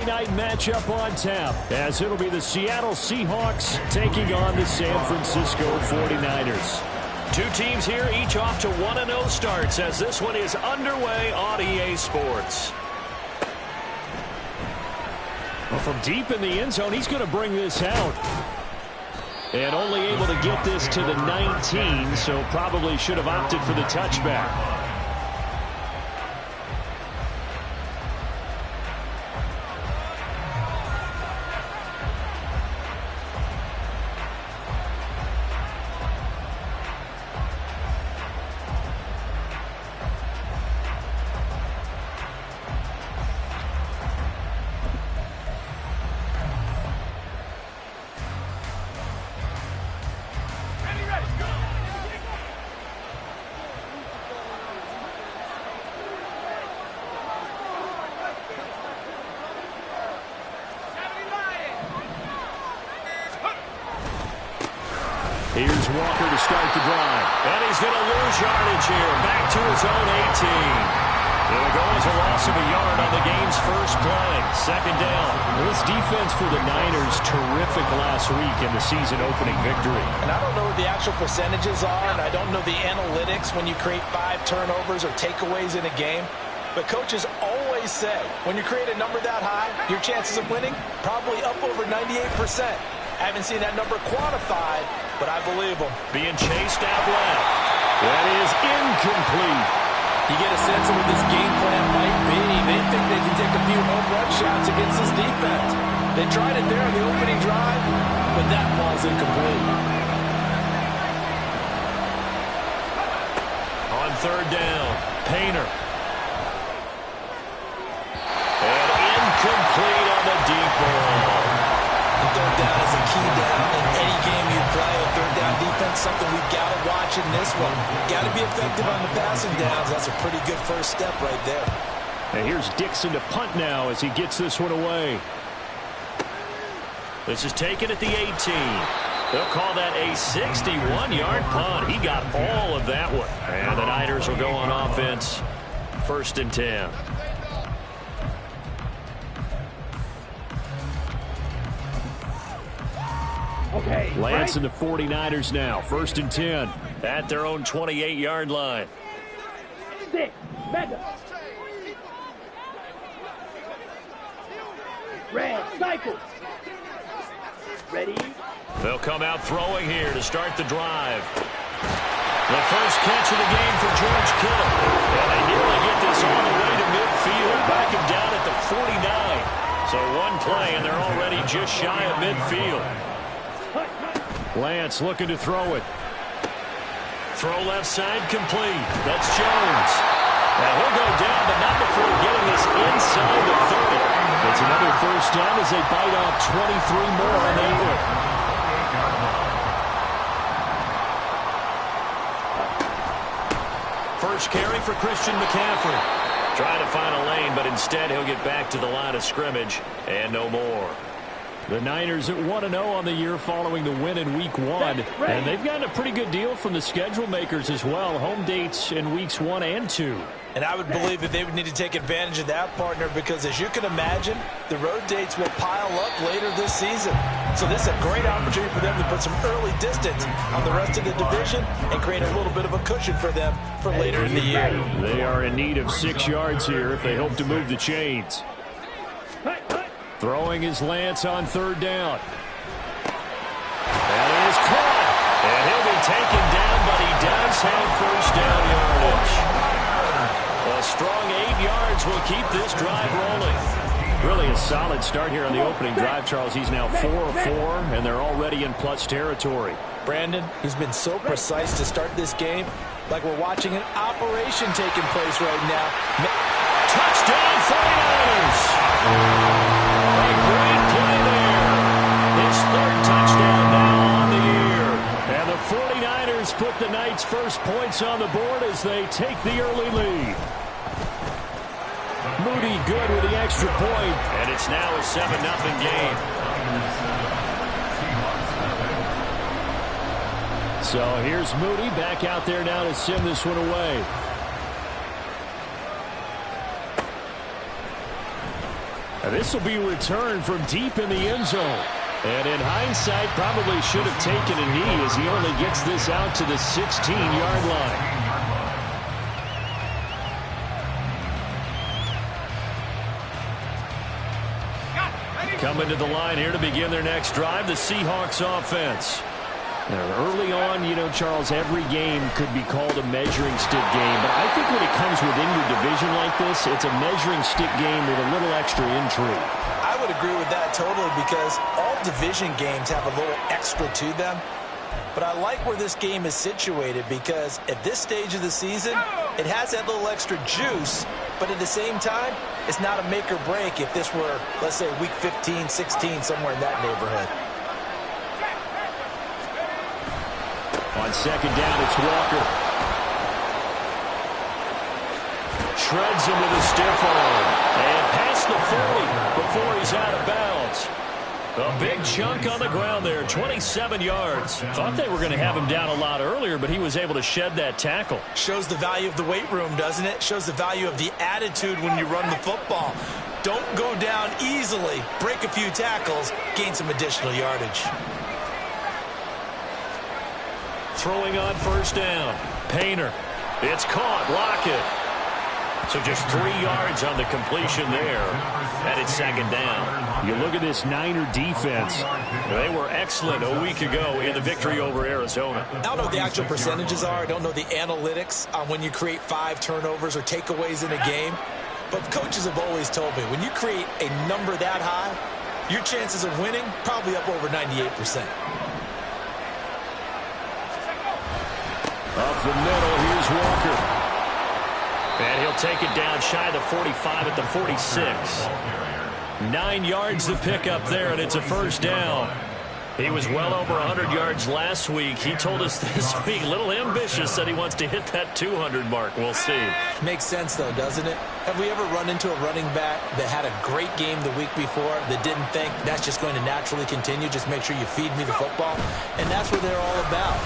Night matchup on tap, as it'll be the Seattle Seahawks taking on the San Francisco 49ers. Two teams here, each off to 1-0 starts as this one is underway on EA Sports. Well, from deep in the end zone, he's going to bring this out. And only able to get this to the 19, so probably should have opted for the touchback. Here's Walker to start the drive. And he's going to lose yardage here. Back to his own 18. It'll go as a loss of a yard on the game's first play. Second down. This defense for the Niners, terrific last week in the season-opening victory. And I don't know what the actual percentages are, and I don't know the analytics when you create 5 turnovers or takeaways in a game. But coaches always say, when you create a number that high, your chances of winning probably up over 98%. I haven't seen that number quantified, but I believe them. Being chased out left. That is incomplete. You get a sense of what this game plan might be. They think they can take a few home run shots against this defense. They tried it there in the opening drive, but that ball's incomplete. On third down, Painter. And incomplete on the deep ball. The third down is a key down in any game you play. A third down defense, something we've got to watch in this one. Got to be effective on the passing downs. That's a pretty good first step right there. And here's Dixon to punt now as he gets this one away. This is taken at the 18. They'll call that a 61-yard punt. He got all of that one. And the Niners will go on offense. 1st and 10. Okay, Lance and the 49ers now. 1st and 10. At their own 28-yard line. 6, mega. Red, cycle. Ready? They'll come out throwing here to start the drive. The first catch of the game for George Kittle. And they nearly get this all the way to midfield. Back him down at the 49. So one play, and they're already just shy of midfield. Lance looking to throw it. Throw left side complete. That's Jones. Now he'll go down, but not before getting this inside the 30. It's another first down as they bite off 23 more on that one. First carry for Christian McCaffrey. Trying to find a lane, but instead he'll get back to the line of scrimmage and no more. The Niners at 1-0 on the year following the win in Week 1. And they've gotten a pretty good deal from the schedule makers as well. Home dates in Weeks 1 and 2. And I would believe that they would need to take advantage of that, partner, because as you can imagine, the road dates will pile up later this season. So this is a great opportunity for them to put some early distance on the rest of the division and create a little bit of a cushion for them for later in the year. They are in need of 6 yards here if they hope to move the chains. Throwing is Lance on 3rd down. That is caught. And he'll be taken down, but he does have first down yardage. A strong 8 yards will keep this drive rolling. Really a solid start here on the opening drive, Charles. He's now 4 of 4, and they're already in plus territory. Brandon, he's been so precise to start this game, like we're watching an operation taking place right now. Touchdown 49ers! A great play there. His 3rd touchdown now on the year. And the 49ers put the Knights' first points on the board as they take the early lead. Moody good with the extra point. And it's now a 7-0 game. So here's Moody back out there now to send this one away. And this will be returned from deep in the end zone. And in hindsight, probably should have taken a knee as he only gets this out to the 16-yard line. Coming to the line here to begin their next drive, the Seahawks offense. Now, early on, you know, Charles, every game could be called a measuring stick game. But I think when it comes within your division like this, it's a measuring stick game with a little extra intrigue. I would agree with that totally because all division games have a little extra to them. But I like where this game is situated because at this stage of the season, it has that little extra juice. But at the same time, it's not a make or break if this were, let's say, week 15, 16, somewhere in that neighborhood. On second down, it's Walker. Shreds him with a stiff arm. And past the 40 before he's out of bounds. A big chunk on the ground there, 27 yards. Thought they were going to have him down a lot earlier, but he was able to shed that tackle. Shows the value of the weight room, doesn't it? Shows the value of the attitude when you run the football. Don't go down easily. Break a few tackles, gain some additional yardage. Throwing on first down. Painter. It's caught. Lockett. So just 3 yards on the completion there. And it's second down. You look at this Niner defense. They were excellent a week ago in the victory over Arizona. I don't know what the actual percentages are. I don't know the analytics on when you create 5 turnovers or takeaways in a game. But coaches have always told me, when you create a number that high, your chances of winning probably up over 98%. Up the middle, here's Walker. And he'll take it down shy of the 45 at the 46. 9 yards to pick up there, and it's a first down. He was well over 100 yards last week. He told us this week, a little ambitious, said he wants to hit that 200 mark. We'll see. Makes sense, though, doesn't it? Have we ever run into a running back that had a great game the week before that didn't think that's just going to naturally continue? Just make sure you feed me the football. And that's what they're all about.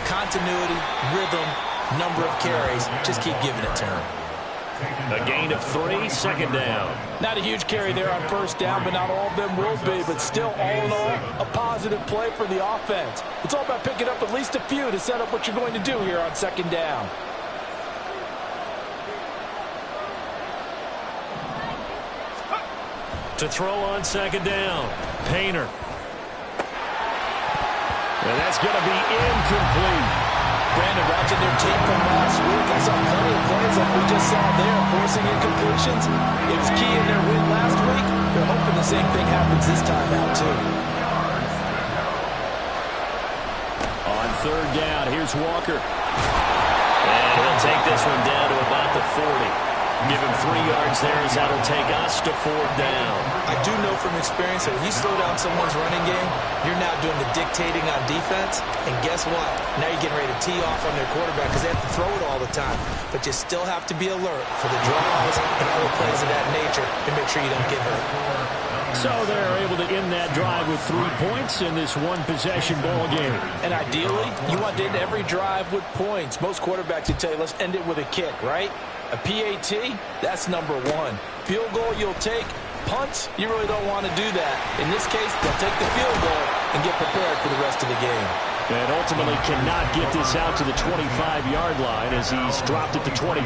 Continuity, rhythm, number of carries. Just keep giving it to him. A gain of 3, second down. Not a huge carry there on first down, but not all of them will be. But still, all in all, a positive play for the offense. It's all about picking up at least a few to set up what you're going to do here on second down. To throw on second down, Painter. And that's going to be incomplete. Brandon, watching their tape from last week, I saw plenty of plays like we just saw there, forcing incompletions. It was key in their win last week. They're hoping the same thing happens this time out, too. On third down, here's Walker. And he'll take this one down to about the 40. Give him 3 yards there as that'll take us to fourth down. I do know from experience that when you slow down someone's running game, you're now doing the dictating on defense. And guess what? Now you're getting ready to tee off on their quarterback because they have to throw it all the time. But you still have to be alert for the draws and other plays of that nature and make sure you don't get hurt. So they're able to end that drive with 3 points in this one-possession ball game. And ideally, you want to end every drive with points. Most quarterbacks would tell you, let's end it with a kick, right? A PAT, that's number 1. Field goal you'll take. Punts, you really don't want to do that. In this case, they'll take the field goal and get prepared for the rest of the game. And ultimately cannot get this out to the 25-yard line as he's dropped it to 23.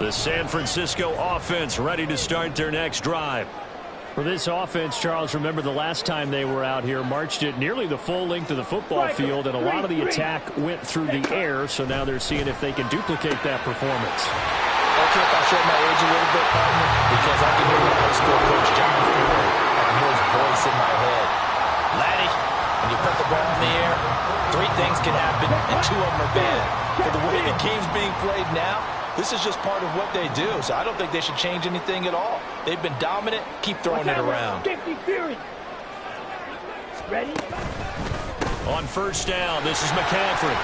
The San Francisco offense ready to start their next drive. For this offense, Charles, remember the last time they were out here, marched it nearly the full length of the football field, and a lot of the attack went through the air, so now they're seeing if they can duplicate that performance. Okay, if I show my age a little bit, partner, because I can hear my high school coach, John Ford. I can hear his voice in my head. Laddie, when you put the ball in the air, 3 things can happen, and 2 of them are bad. But the way the game's being played now, this is just part of what they do, so I don't think they should change anything at all. They've been dominant. Keep throwing it around. Ready? On first down, this is McCaffrey.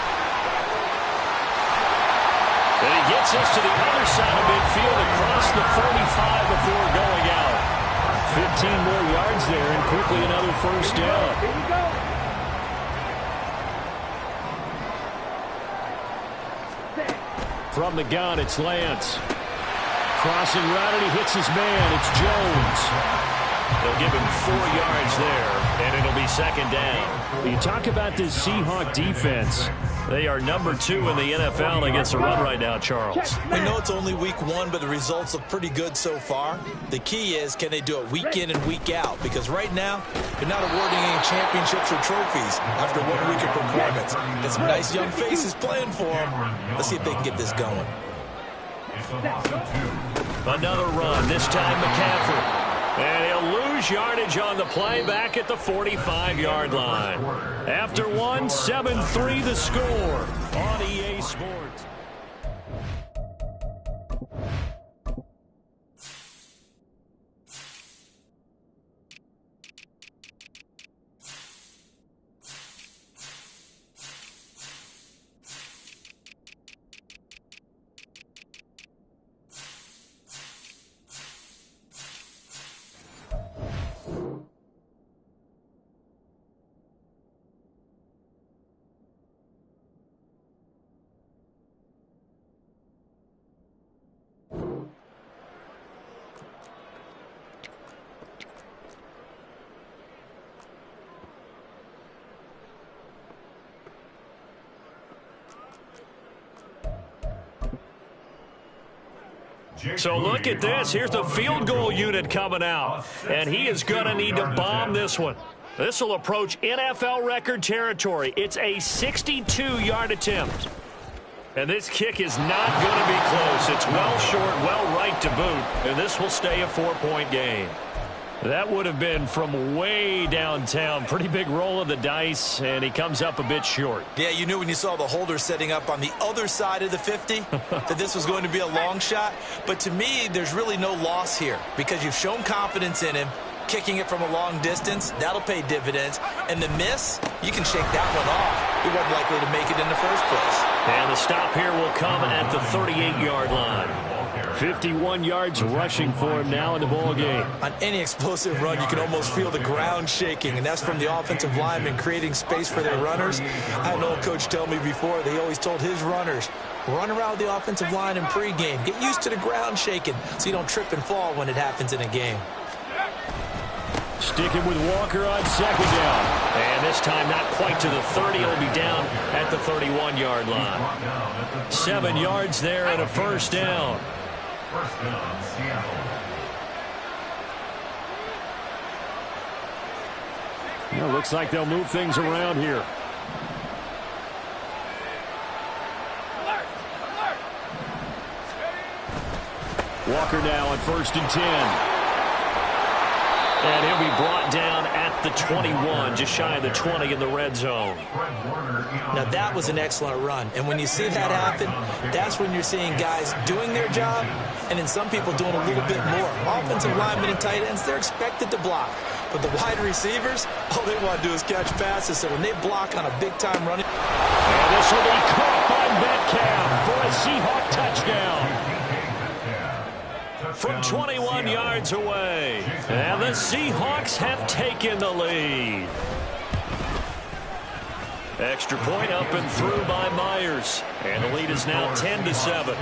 And he gets us to the other side of midfield across the 45 before going out. 15 more yards there and quickly another first down. Here we go. From the gun, it's Lance. Crossing route, and he hits his man. It's Jones. They'll give him 4 yards there, and it'll be second down. You talk about this Seahawk defense. They are number 2 in the NFL against the run right now, Charles. We know it's only week 1, but the results look pretty good so far. The key is, can they do it week in and week out? Because right now, they're not awarding any championships or trophies after 1 week of performance. Got some nice young faces playing for them. Let's see if they can get this going. Another run, this time McCaffrey. And he'll lose yardage on the play back at the 45-yard line. After one, 7-3 the score on EA Sports. So look at this. Here's the field goal unit coming out. And he is going to need to bomb this one. This will approach NFL record territory. It's a 62-yard attempt. And this kick is not going to be close. It's well short, well right to boot. And this will stay a 4-point game. That would have been from way downtown. Pretty big roll of the dice, and he comes up a bit short. Yeah, you knew when you saw the holder setting up on the other side of the 50 that this was going to be a long shot. But to me, there's really no loss here because you've shown confidence in him. Kicking it from a long distance, that'll pay dividends. And the miss, you can shake that one off. He wasn't likely to make it in the first place. And the stop here will come at the 38-yard line. 51 yards rushing for him now in the ball game. On any explosive run, you can almost feel the ground shaking, and that's from the offensive linemen creating space for their runners. I had an old coach tell me before, they always told his runners, run around the offensive line in pregame. Get used to the ground shaking so you don't trip and fall when it happens in a game. Sticking with Walker on second down. And this time not quite to the 30. He'll be down at the 31-yard line. 7 yards there and a first down. First down, Seattle. Well, looks like they'll move things around here. Walker now at 1st and 10. And he'll be brought down at the 21, just shy of the 20 in the red zone. Now, that was an excellent run. And when you see that happen, that's when you're seeing guys doing their job and then some people doing a little bit more. Offensive linemen and tight ends, they're expected to block. But the wide receivers, all they want to do is catch passes. So when they block on a big-time running. And this will be caught by Metcalf for a Seahawk touchdown. From 21 yards away. And the Seahawks have taken the lead. Extra point up and through by Myers. And the lead is now 10-7.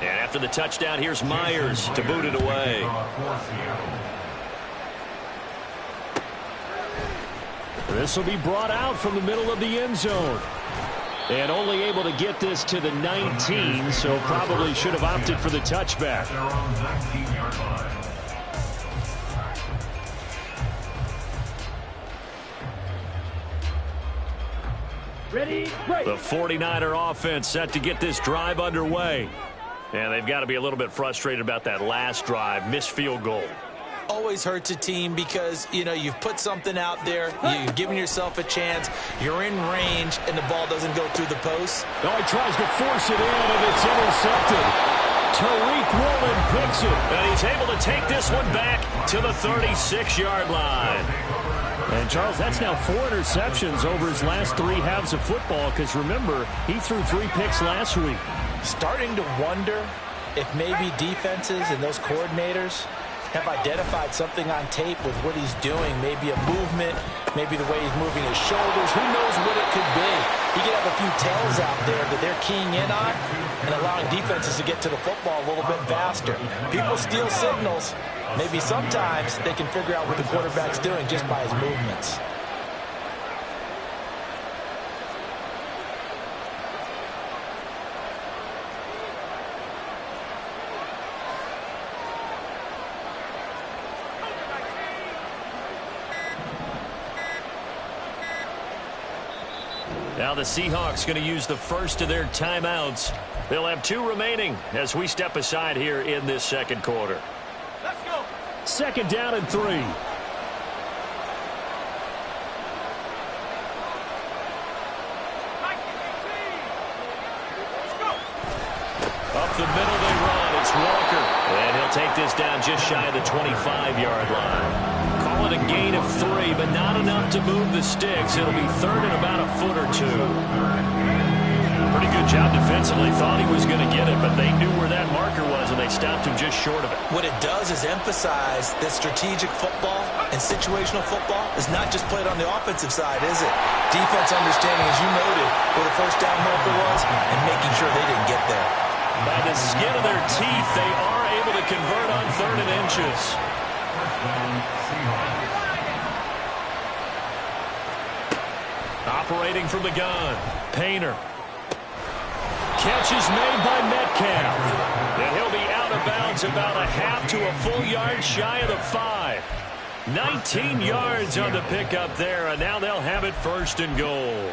And after the touchdown, here's Myers to boot it away. This will be brought out from the middle of the end zone. And only able to get this to the 19, so probably should have opted for the touchback. Ready, break. The 49er offense set to get this drive underway. And they've got to be a little bit frustrated about that last drive, missed field goal. Always hurts a team because, you know, you've put something out there, you've given yourself a chance, you're in range, and the ball doesn't go through the post. Oh, he tries to force it in, and it's intercepted. Tariq Woolen picks it, and he's able to take this one back to the 36-yard line. And, Charles, that's now 4 interceptions over his last 3 halves of football, because, remember, he threw 3 picks last week. Starting to wonder if maybe defenses and those coordinators have identified something on tape with what he's doing. Maybe a movement, maybe the way he's moving his shoulders. Who knows what it could be? He could have a few tails out there that they're keying in on and allowing defenses to get to the football a little bit faster. People steal signals. Maybe sometimes they can figure out what the quarterback's doing just by his movements. Now the Seahawks going to use the first of their timeouts. They'll have 2 remaining as we step aside here in this second quarter. Let's go. 2nd down and 3. Up the middle they run. It's Walker. And he'll take this down just shy of the 25-yard line. Call it a gain of 3, but not enough to move the sticks. It'll be 3rd and about a foot or 2. Pretty good job defensively. Thought he was going to get it, but they knew where that marker was, and they stopped him just short of it. What it does is emphasize that strategic football and situational football is not just played on the offensive side, is it? Defense understanding, as you noted, where the first down marker was and making sure they didn't get there. By the skin of their teeth, they are able to convert on 3rd and inches. Operating from the gun, Painter. Catch is made by Metcalf. And he'll be out of bounds about a half to a full yard shy of the 5. 19 yards on the pickup there, and now they'll have it 1st and goal.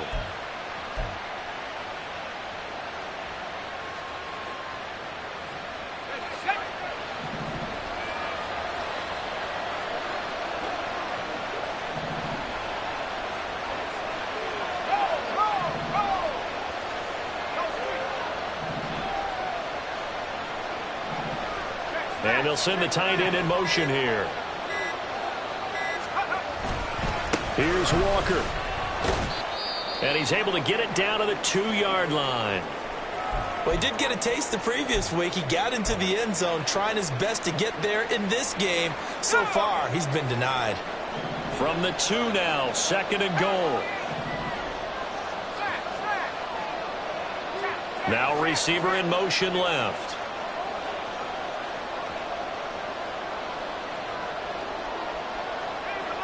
And they'll send the tight end in motion here. Here's Walker. And he's able to get it down to the 2-yard line. Well, he did get a taste the previous week. He got into the end zone trying his best to get there in this game. So far, he's been denied. From the 2 now, 2nd and goal. Now receiver in motion left.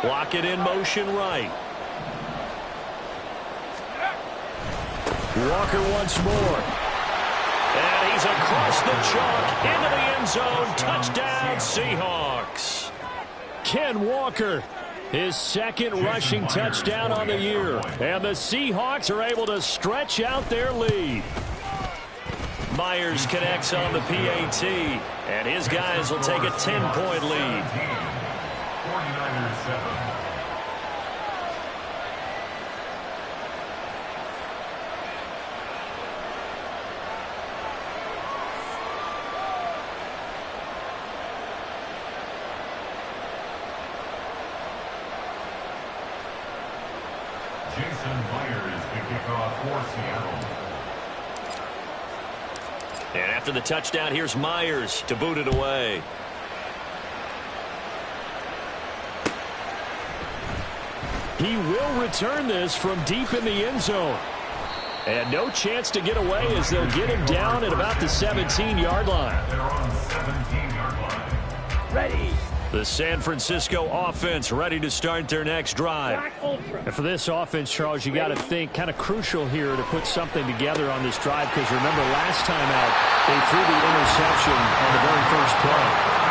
Block it in motion right. Walker once more. And he's across the chalk into the end zone. Touchdown, Seahawks. Ken Walker, his 2nd rushing touchdown on the year. And the Seahawks are able to stretch out their lead. Myers connects on the PAT. And his guys will take a 10-point lead. 49ers 7. Jason Myers to kick off for Seattle. And after the touchdown, here's Myers to boot it away. He will return this from deep in the end zone. And no chance to get away as they'll get him down at about the 17-yard line. They're on the 17-yard line. Ready. The San Francisco offense ready to start their next drive. Black Ultra. And for this offense, Charles, you got to think kind of crucial here to put something together on this drive, because remember last time out they threw the interception on the very first play.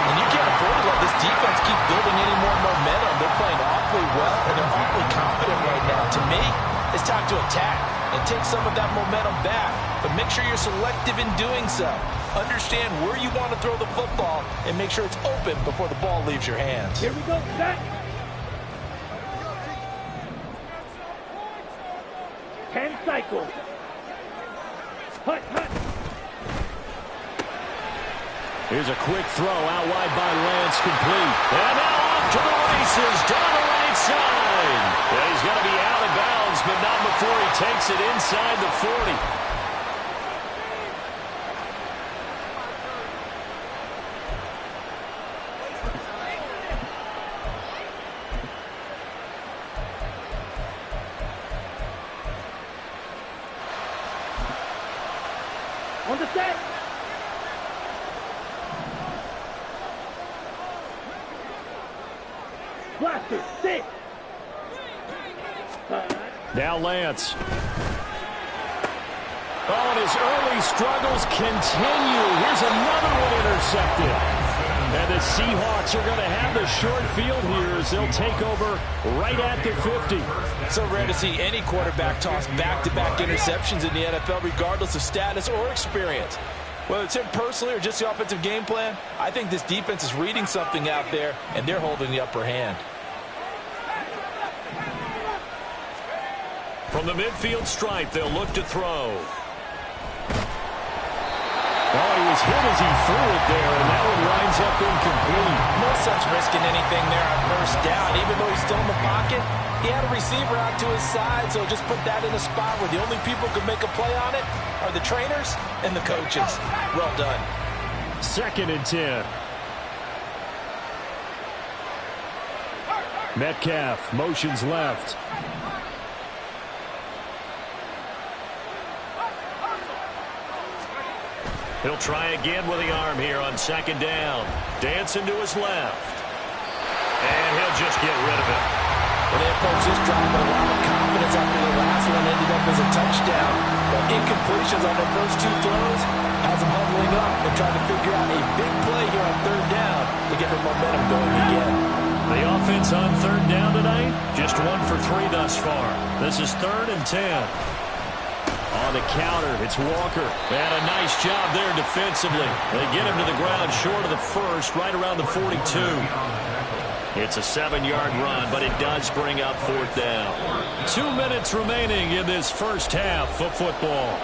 And you can't afford to let this defense keep building any more momentum. They're playing awfully well, and they're awfully confident right now. To me, it's time to attack and take some of that momentum back. But make sure you're selective in doing so. Understand where you want to throw the football and make sure it's open before the ball leaves your hands. Here we go. Set. 10 cycles. Hut, hut. Here's a quick throw out wide by Lance, complete. And now off to the races down the right side. And he's going to be out of bounds, but not before he takes it inside the 40. Blaster, sit. Now Lance. Oh, and his early struggles continue. Here's another one intercepted. And the Seahawks are going to have the short field here as they'll take over right at the 50. So rare to see any quarterback toss back-to-back interceptions in the NFL, regardless of status or experience. Whether it's him personally or just the offensive game plan, I think this defense is reading something out there, and they're holding the upper hand. From the midfield stripe, they'll look to throw. Oh, he was hit as he threw it there, and that one winds up incomplete. No sense risking anything there on first down. Even though he's still in the pocket, he had a receiver out to his side, so just put that in a spot where the only people who can make a play on it are the trainers and the coaches. Well done. 2nd and 10. Metcalf motions left. He'll try again with the arm here on 2nd down. Dancing to his left. And he'll just get rid of it. Well, they approached this drive with a lot of confidence after the last one ended up as a touchdown. But incompletions on their first 2 throws has them huddling up and trying to figure out a big play here on 3rd down to get their momentum going again. The offense on 3rd down tonight, just 1 for 3 thus far. This is 3rd and 10. On the counter, it's Walker. And a nice job there defensively. They get him to the ground short of the first, right around the 42. It's a 7-yard run, but it does bring up 4th down. 2 minutes remaining in this first half of football.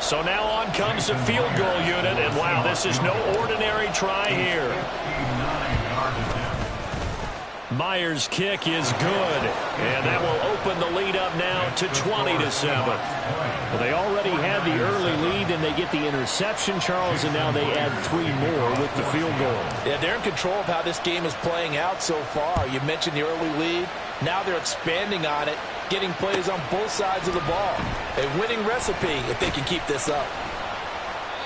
So now on comes the field goal unit, and wow, this is no ordinary try here. Myers' kick is good, and that will open the lead up now to 20-7. Well, they already had the early lead, and they get the interception, Charles, and now they add 3 more with the field goal. Yeah, they're in control of how this game is playing out so far. You mentioned the early lead. Now they're expanding on it, getting plays on both sides of the ball. A winning recipe if they can keep this up.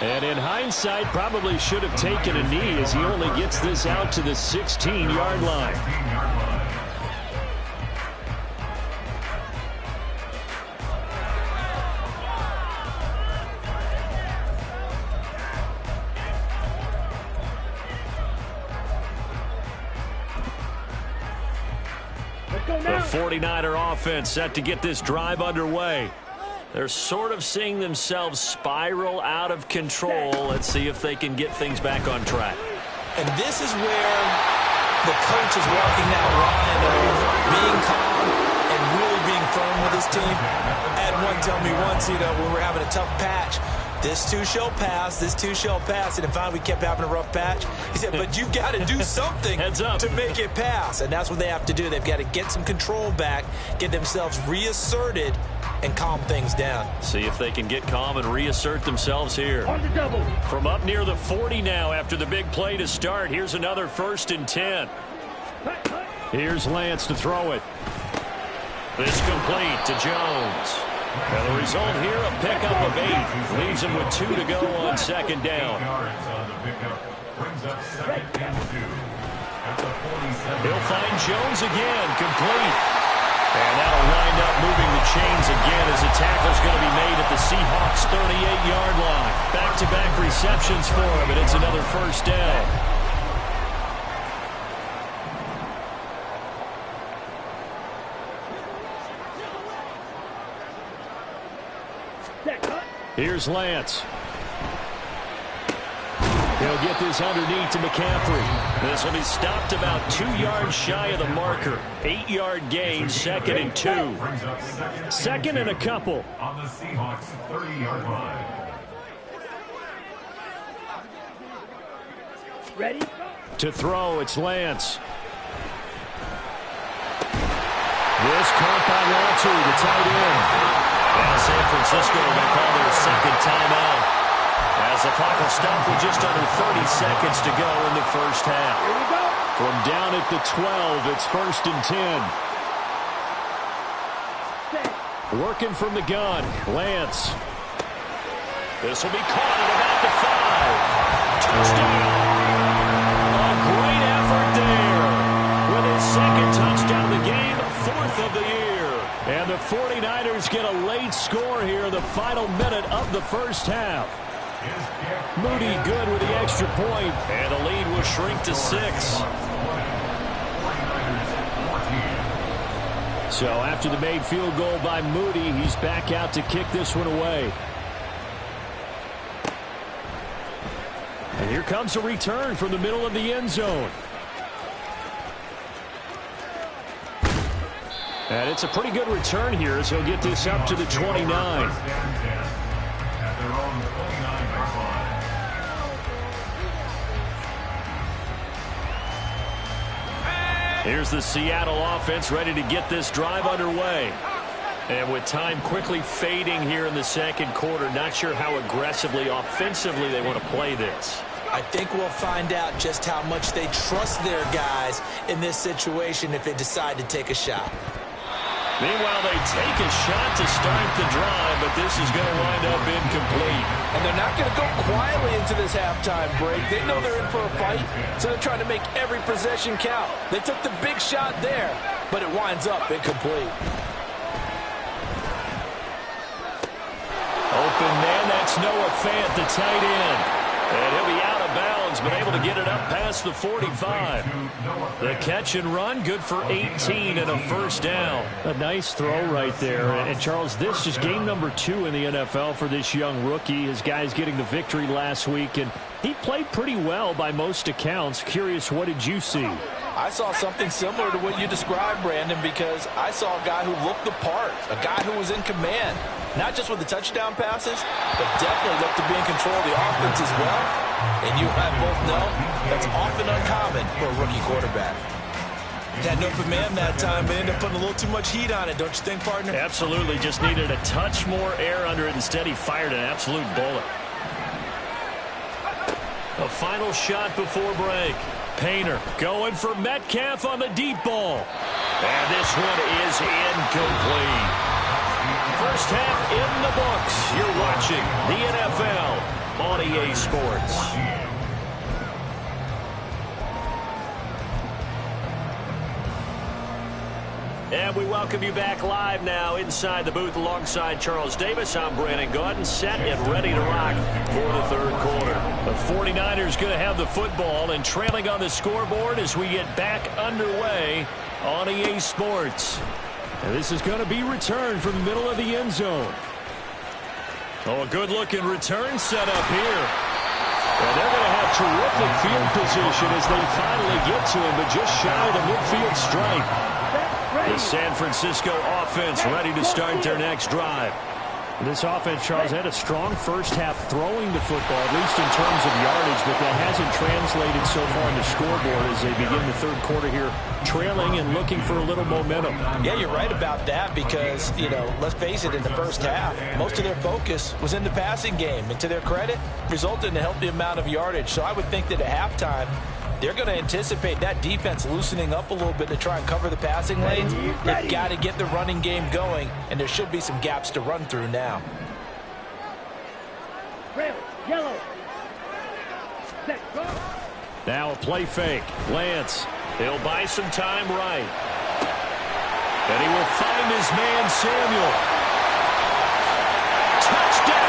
And in hindsight, probably should have taken a knee as he only gets this out to the 16-yard line. The 49er offense set to get this drive underway. They're sort of seeing themselves spiral out of control. Let's see if they can get things back on track. And this is where the coach is walking that line of being calm and really being firm with his team. I had one tell me once, when we're having a tough patch, this too shall pass, this too shall pass. And finally we kept having a rough patch. He said, but you got to do something to make it pass. And that's what they have to do. They've got to get some control back, get themselves reasserted, and calm things down. See if they can get calm and reassert themselves here. On the double. From up near the 40 now after the big play to start. Here's another 1st and 10. Here's Lance to throw it. This complete to Jones. And the result here, a pickup of 8. Leaves him with 2 to go on 2nd down. He'll find Jones again, complete. And that'll wind up moving the chains again as the tackle's going to be made at the Seahawks' 38-yard line. Back-to-back receptions for him, and it's another 1st down. Here's Lance. He'll get this underneath to McCaffrey. This will be stopped about 2 yards shy of the marker. 8-yard gain, 2nd and 2. 2nd and a couple. On the Seahawks 30-yard line. Ready? To throw, it's Lance. This caught by Latu, the tight end. And San Francisco will call their 2nd timeout as the clock will stop with just under 30 seconds to go in the first half. Here we go. From down at the 12, it's 1st and 10. Working from the gun, Lance. This will be caught at about the 5. Touchdown! A great effort there. With his second touchdown of the game, 4th of the year. And the 49ers get a late score here in the final minute of the first half. Moody good with the extra point, and the lead will shrink to 6. So after the made field goal by Moody, he's back out to kick this one away. And here comes a return from the middle of the end zone. And it's a pretty good return here as he'll get this up to the 29. Here's the Seattle offense ready to get this drive underway. And with time quickly fading here in the second quarter, not sure how aggressively, offensively they want to play this. I think we'll find out just how much they trust their guys in this situation if they decide to take a shot. Meanwhile, they take a shot to start the drive, but this is going to wind up incomplete. And they're not going to go quietly into this halftime break. They know they're in for a fight, so they're trying to make every possession count. They took the big shot there, but it winds up incomplete. Open man, that's Noah Fant, the tight end. And he'll be out of bounds, but able to get it up past the 45. The catch and run, good for 18 and a first down. A nice throw right there. And Charles, this is game number 2 in the NFL for this young rookie. His guys getting the victory last week, and he played pretty well by most accounts. Curious, what did you see? I saw something similar to what you described, Brandon, because I saw a guy who looked the part, a guy who was in command, not just with the touchdown passes, but definitely looked to be in control of the offense as well. And you and I both know that's often uncommon for a rookie quarterback. Had an open man that time, but ended up putting a little too much heat on it, don't you think, partner? Absolutely, just needed a touch more air under it. Instead, he fired an absolute bullet. A final shot before break. Painter going for Metcalf on the deep ball. And this one is incomplete. First half in the books. You're watching the NFL on EA Sports. And we welcome you back live now inside the booth alongside Charles Davis. I'm Brandon Gaudin, set and ready to rock for the third quarter. The 49ers going to have the football and trailing on the scoreboard as we get back underway on EA Sports. And this is going to be returned from the middle of the end zone. Oh, a good-looking return set up here. And they're going to have terrific field position as they finally get to him, but just shy of the midfield stripe. The San Francisco offense ready to start their next drive. This offense, Charles, had a strong first half throwing the football, at least in terms of yardage, but that hasn't translated so far in the scoreboard as they begin the third quarter here, trailing and looking for a little momentum. Yeah, you're right about that because, you know, let's face it, in the first half, most of their focus was in the passing game, and to their credit, resulted in a healthy amount of yardage. So I would think that at halftime, they're going to anticipate that defense loosening up a little bit to try and cover the passing lanes. They've got to get the running game going, and there should be some gaps to run through now. Red, yellow. Set, go. Now a play fake. Lance. He'll buy some time right. And he will find his man Samuel. Touchdown!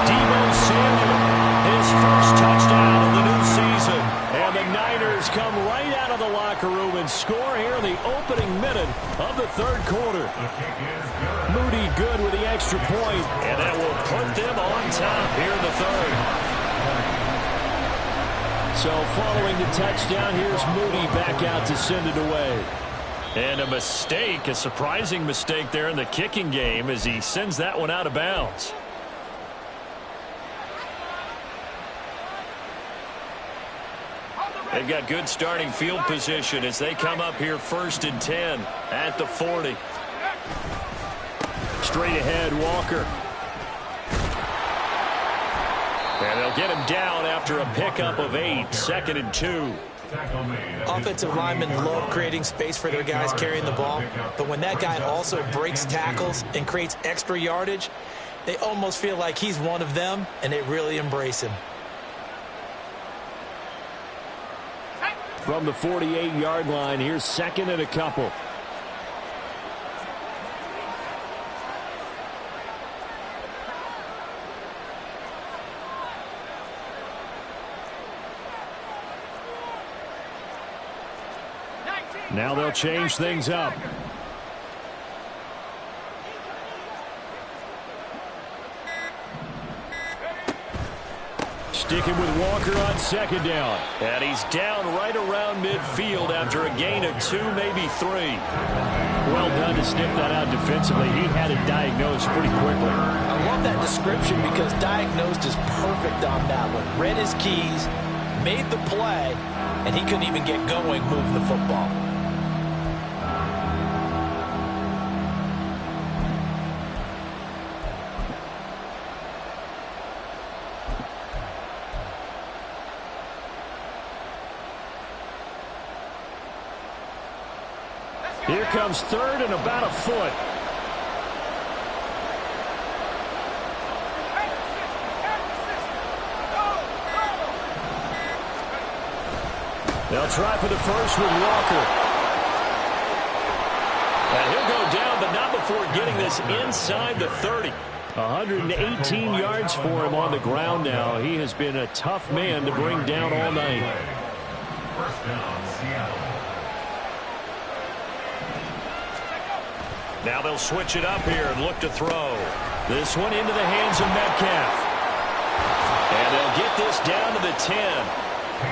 Deebo Samuel. His first touchdown of the new season. And the Niners come right out of the locker room and score here in the opening minute of the third quarter. Moody good with the extra point, and that will put them on top here in the third. So following the touchdown, here's Moody back out to send it away. And a mistake, a surprising mistake there in the kicking game as he sends that one out of bounds. They've got good starting field position as they come up here 1st and 10 at the 40. Straight ahead, Walker. And And they'll get him down after a pickup of 8, 2nd and 2. Offensive linemen love creating space for their guys carrying the ball, but when that guy also breaks tackles and creates extra yardage, they almost feel like he's one of them, and they really embrace him. From the 48-yard line, here's 2nd and a couple. Now they'll change things up. Sticking with Walker on 2nd down. And he's down right around midfield after a gain of 2, maybe 3. Well done to sniff that out defensively. He had it diagnosed pretty quickly. I love that description because diagnosed is perfect on that one. Read his keys, made the play, and he couldn't even get going moving the football. Here comes 3rd and about a foot. They'll try for the first with Walker. And he'll go down, but not before getting this inside the 30. 118 yards for him on the ground now. He has been a tough man to bring down all night. First down, Seattle. Now they'll switch it up here and look to throw. This one into the hands of Metcalf. And they'll get this down to the 10.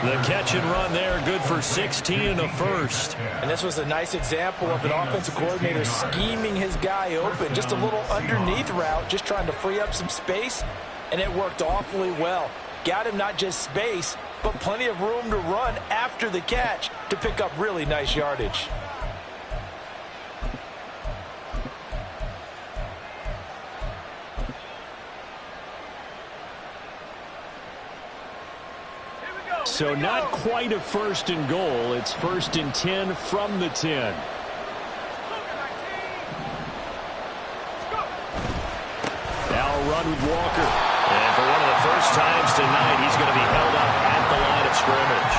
The catch and run there, good for 16 and a first. And this was a nice example of an offensive coordinator scheming his guy open. Just a little underneath route, just trying to free up some space, and it worked awfully well. Got him not just space, but plenty of room to run after the catch to pick up really nice yardage. So not quite a 1st and goal. It's 1st and 10 from the 10. Now a run with Walker. And for one of the first times tonight, he's going to be held up at the line of scrimmage.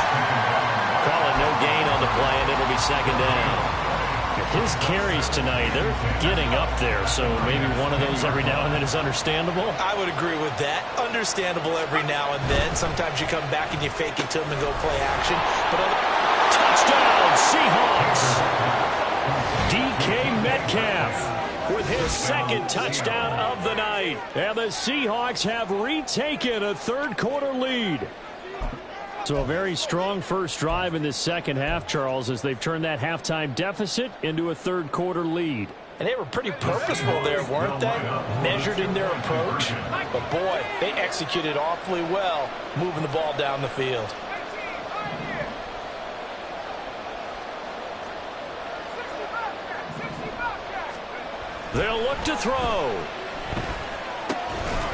Calling no gain on the play, and it'll be 2nd down. His carries tonight, they're getting up there, so maybe one of those every now and then is understandable. I would agree with that. Understandable every now and then. Sometimes you come back and you fake it to him and go play action. But touchdown, Seahawks! DK Metcalf with his 2nd touchdown of the night. And the Seahawks have retaken a 3rd quarter lead. So a very strong first drive in the 2nd half, Charles, as they've turned that halftime deficit into a 3rd quarter lead. And they were pretty purposeful there, weren't they? Measured in their approach. But, boy, they executed awfully well moving the ball down the field. They'll look to throw.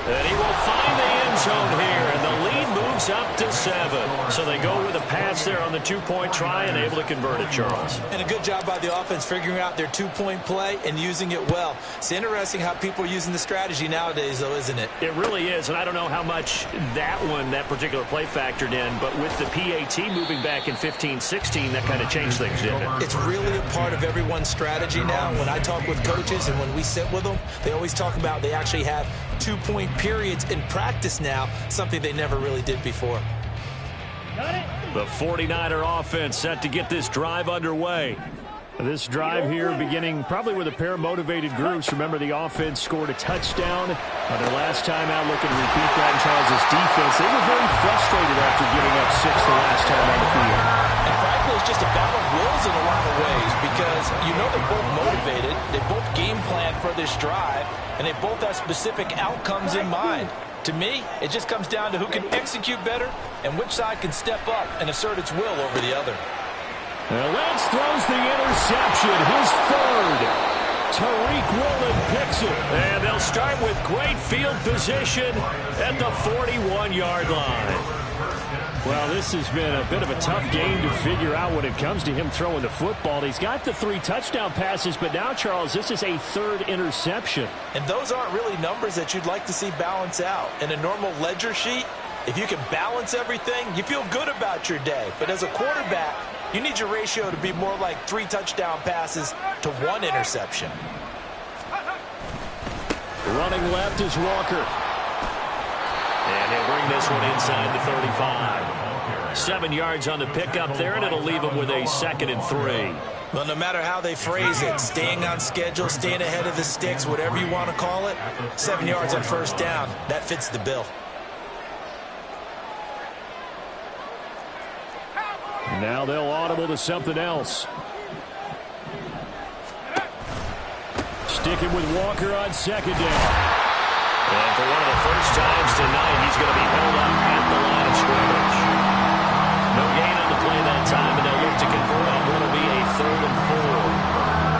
And he will find the end zone here, and the lead moves up to 7. So they go with a pass there on the 2-point try and able to convert it, Charles. And a good job by the offense figuring out their 2-point play and using it well. It's interesting how people are using the strategy nowadays, though, isn't it? It really is, and I don't know how much that particular play factored in, but with the PAT moving back in 15-16, that kind of changed things, didn't it? It's really a part of everyone's strategy now. When I talk with coaches and when we sit with them, they always talk about they actually have 2-point periods in practice now, something they never really did before. The 49er offense set to get this drive underway. This drive here beginning probably with a pair of motivated groups. Remember, the offense scored a touchdown on their last time out. Looking to repeat that in Charles' defense. They were very frustrated after giving up 6 the last time on the field. And frankly, it's just a battle of wills in a lot of ways because you know they're both motivated. They both game plan for this drive, and they both have specific outcomes in mind. To me, it just comes down to who can execute better and which side can step up and assert its will over the other. And Lance throws the interception, his 3rd. Tariq Woolen picks it. And they'll start with great field position at the 41-yard line. Well, this has been a bit of a tough game to figure out when it comes to him throwing the football. He's got the 3 touchdown passes, but now, Charles, this is a 3rd interception. And those aren't really numbers that you'd like to see balance out. In a normal ledger sheet, if you can balance everything, you feel good about your day. But as a quarterback, you need your ratio to be more like 3 touchdown passes to 1 interception. Running left is Walker. And he'll bring this one inside the 35. 7 yards on the pickup there, and it'll leave him with a 2nd and 3. Well, no matter how they phrase it, staying on schedule, staying ahead of the sticks, whatever you want to call it, 7 yards on 1st down, that fits the bill. Now they'll audible to something else. Sticking with Walker on 2nd down. And for one of the first times tonight, he's going to be held up at the line of scrimmage. No gain on the play that time, and they'll look to convert on what will be a 3rd and 4.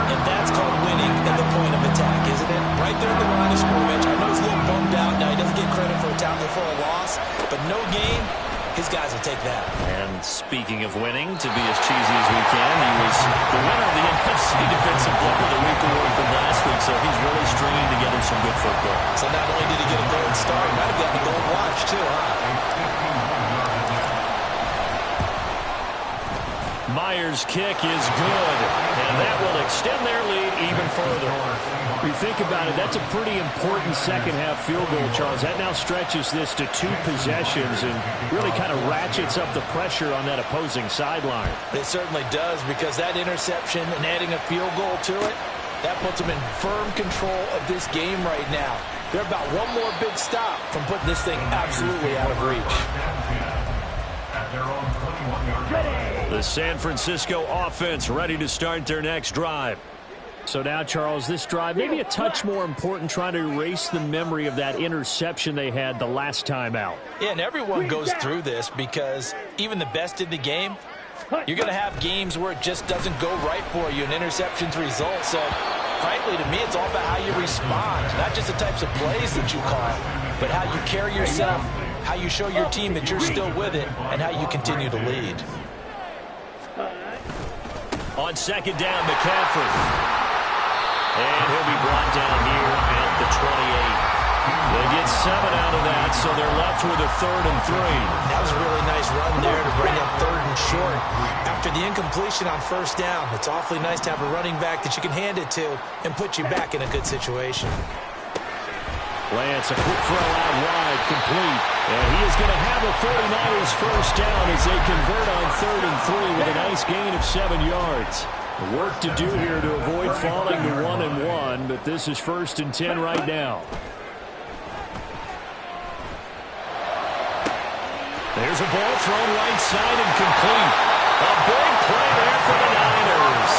And that's called winning at the point of attack, isn't it? Right there at the line of scrimmage. I know he's a little bummed out now. He doesn't get credit for a tackle for a loss, but no gain, his guys will take that. And speaking of winning, to be as cheesy as we can, he was the winner of the NFC Defensive Player of the Week award from last week, so he's really stringing together some good football. So not only did he get a gold star, he might have gotten a gold watch too, huh? Myers' kick is good, and that will extend their lead even further. If you think about it, that's a pretty important second-half field goal, Charles. That now stretches this to 2 possessions and really kind of ratchets up the pressure on that opposing sideline. It certainly does, because that interception and adding a field goal to it, that puts them in firm control of this game right now. They're about one more big stop from putting this thing absolutely out of reach. The San Francisco offense ready to start their next drive. So now, Charles, this drive maybe a touch more important, trying to erase the memory of that interception they had the last time out. Yeah, and everyone goes through this, because even the best in the game, you're going to have games where it just doesn't go right for you, and interceptions result. So, frankly, to me, it's all about how you respond, not just the types of plays that you call, but how you carry yourself, how you show your team that you're still with it, and how you continue to lead. On 2nd down, McCaffrey. And he'll be brought down here at the 28. They get 7 out of that, so they're left with a 3rd and 3. That was a really nice run there to bring up 3rd and short. After the incompletion on 1st down, it's awfully nice to have a running back that you can hand it to and put you back in a good situation. Lance, a quick throw out wide, complete. And he is going to have a 49ers 1st down as they convert on 3rd and 3 with a nice gain of 7 yards. Work to do here to avoid falling to 1-1, but this is 1st and 10 right now. There's a ball thrown right side and complete. A big play there for the Niners.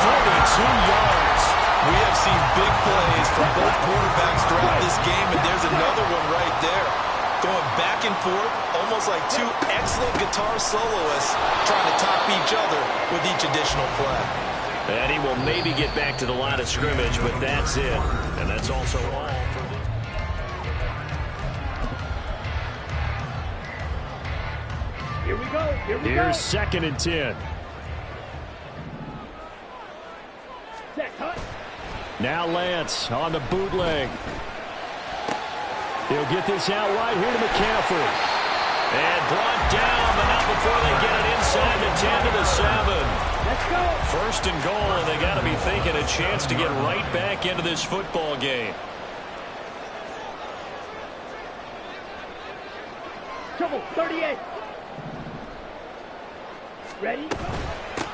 42 yards. We have seen big plays from both quarterbacks throughout this game, and there's another one right there. Going back and forth, almost like 2 excellent guitar soloists trying to top each other with each additional play. And he will maybe get back to the line of scrimmage, but that's it. And that's also all for the... Here we go. Here we go. Here's 2nd and 10. Set, cut. Now Lance on the bootleg. He'll get this out right here to McCaffrey. And brought down, but not before they get it inside the 10 to the 7. Let's go. 1st and goal, and they got to be thinking a chance to get right back into this football game. Trouble, 38. Ready?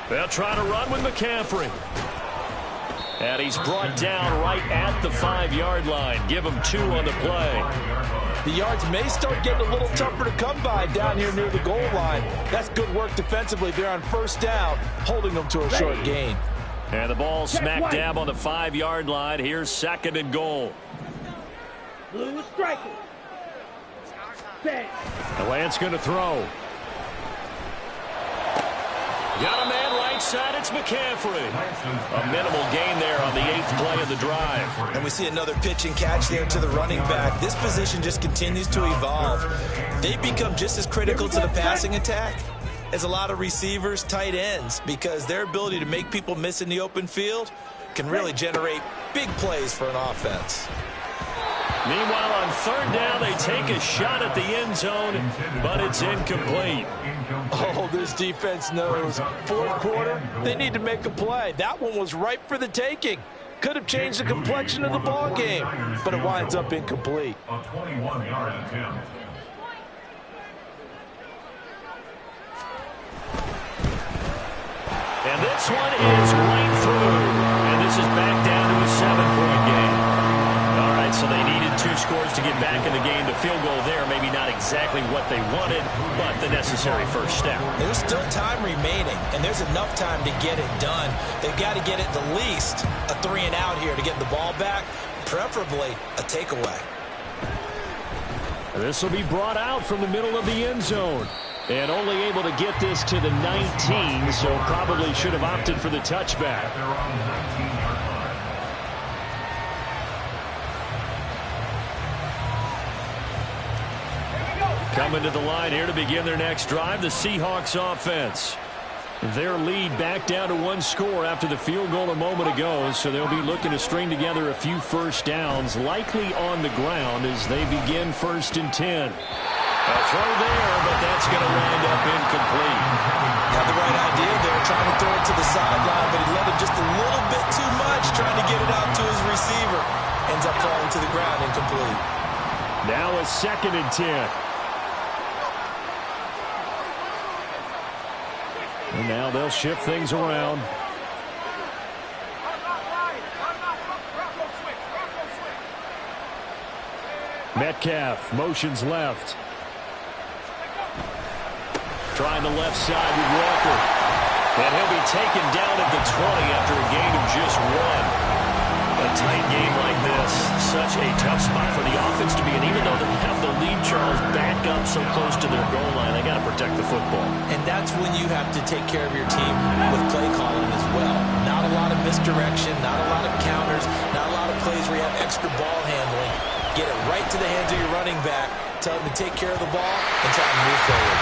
They'll try to run with McCaffrey. And he's brought down right at the 5-yard line. Give him 2 on the play. The yards may start getting a little tougher to come by down here near the goal line. That's good work defensively there on 1st down, holding them to a short gain. And the ball smack dab on the 5-yard line. Here's 2nd and goal. Blue striker. The Lance going to throw. Got a man right right side, it's McCaffrey. A minimal gain there on the 8th play of the drive. And we see another pitch and catch there to the running back. This position just continues to evolve. They become just as critical to the passing attack as a lot of receivers, tight ends, because their ability to make people miss in the open field can really generate big plays for an offense. Meanwhile, on 3rd down, they take a shot at the end zone, but it's incomplete. Oh, this defense knows. 4th quarter, they need to make a play. That one was ripe for the taking. Could have changed the complexion of the ball game, but it winds up incomplete. A 21-yard attempt. And this one is right through. And this is back down to a 7-point game. All right, so they needed 2 scores to get back in the game. The field goal there, maybe not exactly what they wanted, but the necessary first step. There's still time remaining, and there's enough time to get it done. They've got to get it the least a 3-and-out here to get the ball back, preferably a takeaway. This will be brought out from the middle of the end zone. And only able to get this to the 19, so probably should have opted for the touchback. They're on the 19-yard line. Coming to the line here to begin their next drive, the Seahawks offense. Their lead back down to 1 score after the field goal a moment ago, so they'll be looking to string together a few first downs, likely on the ground as they begin 1st and 10. A throw there, but that's going to wind up incomplete. Had the right idea there, trying to throw it to the sideline, but he let him just a little bit too much, trying to get it out to his receiver. Ends up falling to the ground, incomplete. Now a 2nd and 10. And now they'll shift things around. Metcalf motions left. Trying the left side with Walker. And he'll be taken down at the 20 after a gain of just 1. A tight game like this, such a tough spot for the offense to be in. Even though they have the lead, Charles, back up so close to their goal line, they got to protect the football. And that's when you have to take care of your team with play calling as well. Not a lot of misdirection, not a lot of counters, not a lot of plays where you have extra ball handling. Get it right to the hands of your running back, tell him to take care of the ball, and try to move forward.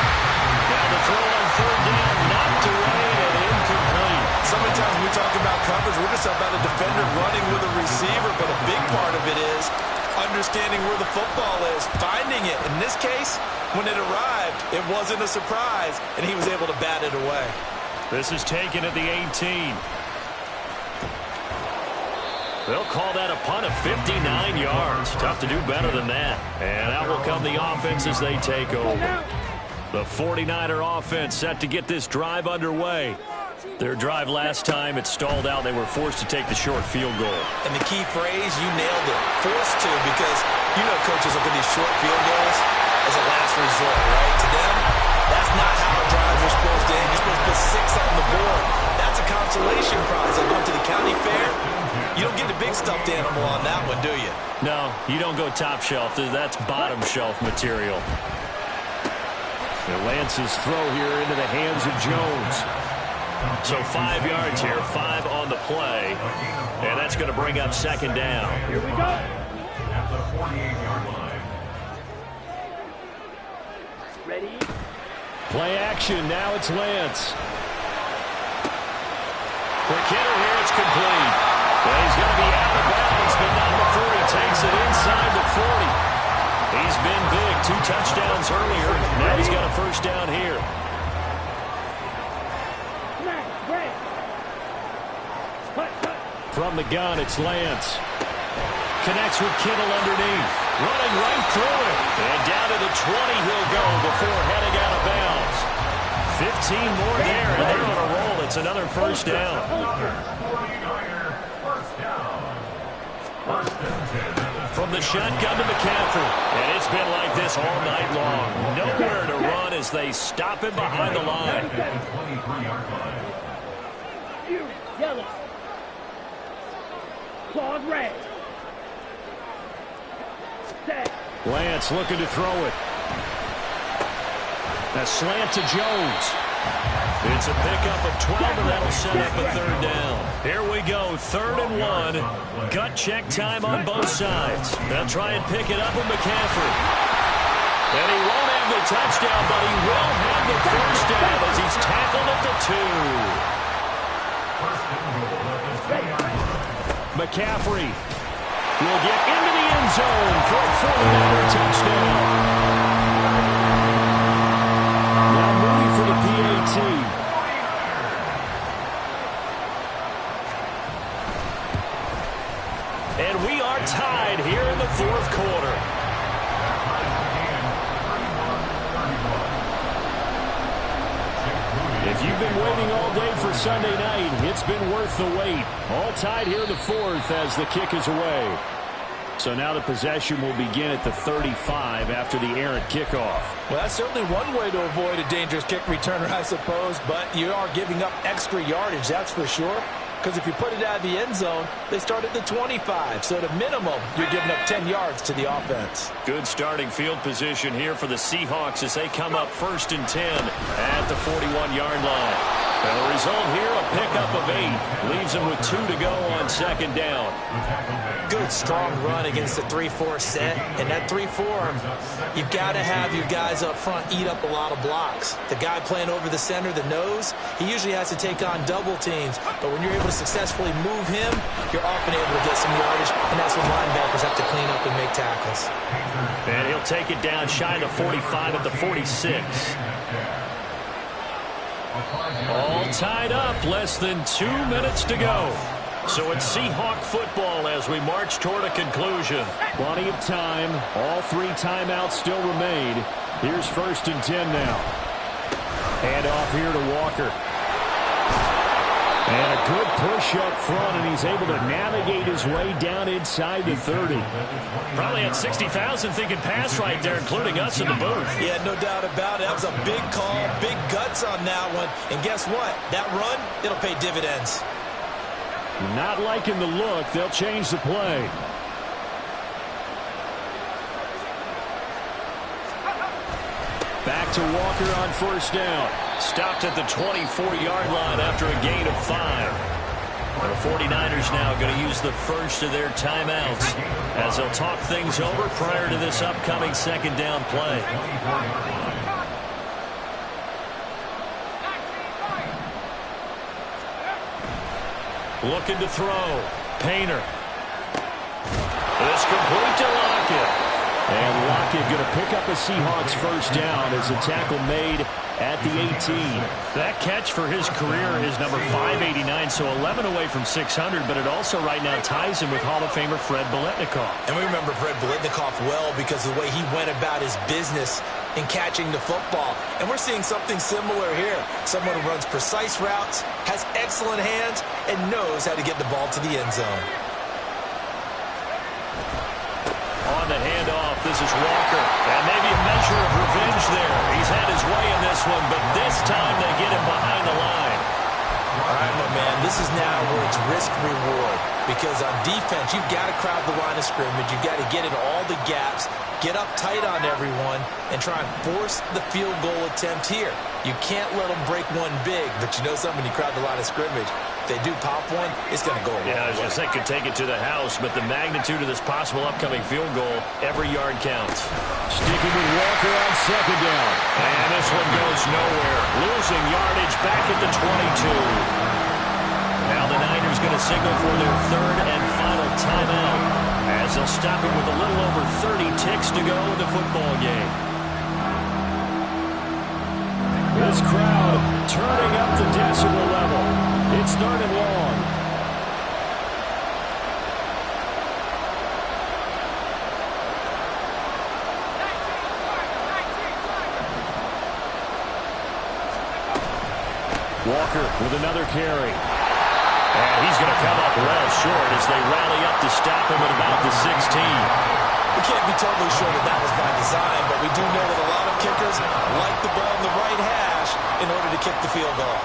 Now the throw on 3rd down, knocked away and incomplete. So many times when we talk about coverage, we're just about a defender running with a receiver, but a big part of it is understanding where the football is, finding it. In this case, when it arrived, it wasn't a surprise, and he was able to bat it away. This is taken at the 18. They'll call that a punt of 59 yards. Tough to do better than that. And out will come the offense as they take over. The 49er offense set to get this drive underway. Their drive last time, it stalled out. They were forced to take the short field goal. And the key phrase, you nailed it. Forced to, because you know coaches look at these short field goals as a last resort, right? To them, that's not how drives are supposed to end. You're supposed to put 6 on the board. That's a consolation prize. Like going to the county fair, you don't get the big stuffed animal on that one, do you? No, you don't go top shelf. That's bottom shelf material. And Lance's throw here into the hands of Jones. So 5 yards here, 5 on the play. And that's going to bring up 2nd down. Here we go. At the 48-yard line. Ready? Play action. Now it's Lance. Quick hitter here. It's complete. Well, he's going to be out of bounds, but not before he takes it inside the 40. He's been big. 2 touchdowns earlier. Now he's got a first down here. From the gun, it's Lance. Connects with Kittle underneath. Running right through it. And down to the 20 he'll go before heading out of bounds. 15 more there, and they're on a roll. It's another first down. 49er, first down. 1st and 10. From the shotgun to McCaffrey. And it's been like this all night long. Nowhere to run as they stop him behind the line. At the 23-yard line. You, yellow. Claws red. Set. Lance looking to throw it. A slant to Jones. It's a pickup of 12, and that'll set up a third down. Here we go, 3rd and 1. Gut check time on both sides. They'll try and pick it up with McCaffrey. And he won't have the touchdown, but he will have the first down as he's tackled at the 2. McCaffrey will get into the end zone for a 49er touchdown. Now moving for the PAT. And we are tied here in the 4th quarter. If you've been waiting all day for Sunday night, it's been worth the wait. All tied here in the 4th as the kick is away. So now the possession will begin at the 35 after the errant kickoff. Well, that's certainly one way to avoid a dangerous kick returner, I suppose, but you are giving up extra yardage, that's for sure. Because if you put it out of the end zone, they start at the 25. So at a minimum, you're giving up 10 yards to the offense. Good starting field position here for the Seahawks as they come up 1st and 10 at the 41-yard line. And the result here, a pickup of 8. Leaves them with 2 to go on 2nd down. Good, strong run against the 3-4 set. And that 3-4, you've got to have your guys up front eat up a lot of blocks. The guy playing over the center, the nose, he usually has to take on double teams. But when you're able to successfully move him, you're often able to get some yardage. And that's when linebackers have to clean up and make tackles. And he'll take it down shy of the 45 at the 46. All tied up, less than 2 minutes to go. So it's Seahawk football as we march toward a conclusion. Plenty of time. All 3 timeouts still remain. Here's 1st and 10 now. Hand off here to Walker. And a good push up front, and he's able to navigate his way down inside the 30. Probably had 60,000 thinking pass right there, including us in the booth. Yeah, no doubt about it. That was a big call, big guts on that one. And guess what? That run, it'll pay dividends. Not liking the look. They'll change the play. Back to Walker on 1st down. Stopped at the 24-yard line after a gain of 5. The 49ers now going to use the first of their timeouts as they'll talk things over prior to this upcoming 2nd down play. Looking to throw. Painter. This complete to Lockett. And Lockett going to pick up a Seahawks 1st down as a tackle made at the 18. That catch for his career is number 589, so 11 away from 600, but it also right now ties him with Hall of Famer Fred Biletnikoff. And we remember Fred Biletnikoff well because of the way he went about his business in catching the football. And we're seeing something similar here. Someone who runs precise routes, has excellent hands, and knows how to get the ball to the end zone. On the handoff, this is Walker. And maybe a measure of revenge there. He's had his way in this one, but this time they get him behind the line. All right, my man, this is now where it's risk-reward. Because on defense, you've got to crowd the line of scrimmage. You've got to get in all the gaps, get up tight on everyone, and try and force the field goal attempt here. You can't let them break one big, but you know something, when you crowd the line of scrimmage, if they do pop one, it's going to go away. Yeah, I was going to say could take it to the house, but the magnitude of this possible upcoming field goal, every yard counts. Sticking with Walker on 2nd down. And this one goes nowhere. Losing yardage back at the 22. Now the Niners going to signal for their 3rd and final timeout as they'll stop it with a little over 30 ticks to go in the football game. This crowd turning up the decibel level. It's 3rd and long. Walker with another carry. And he's going to come up well short as they rally up to stop him at about the 16. We can't be totally sure that was by design, but we do know that a lot of kickers like the ball in the right hash in order to kick the field goal.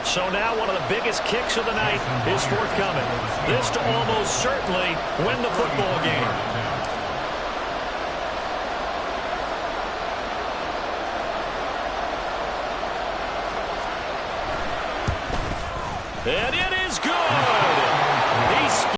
So now one of the biggest kicks of the night is forthcoming. This to almost certainly win the football game. And it is good.